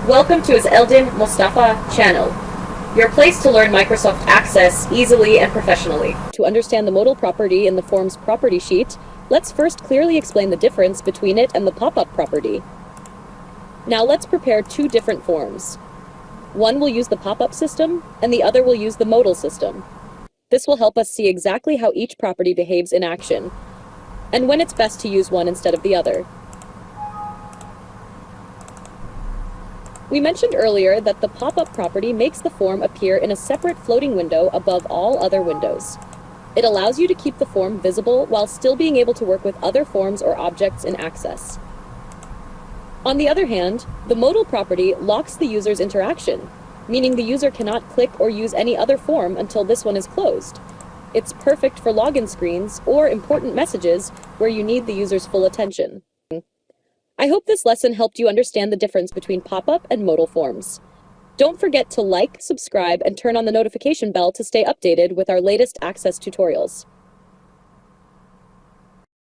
Welcome to his Eldin Mustafa channel, your place to learn Microsoft Access easily and professionally. To understand the modal property in the form's property sheet, let's first clearly explain the difference between it and the pop-up property. Now let's prepare two different forms. One will use the pop-up system, and the other will use the modal system. This will help us see exactly how each property behaves in action, and when it's best to use one instead of the other. We mentioned earlier that the pop-up property makes the form appear in a separate floating window above all other windows. It allows you to keep the form visible while still being able to work with other forms or objects in Access. On the other hand, the modal property locks the user's interaction, meaning the user cannot click or use any other form until this one is closed. It's perfect for login screens or important messages where you need the user's full attention. I hope this lesson helped you understand the difference between pop-up and modal forms. Don't forget to like, subscribe, and turn on the notification bell to stay updated with our latest Access tutorials.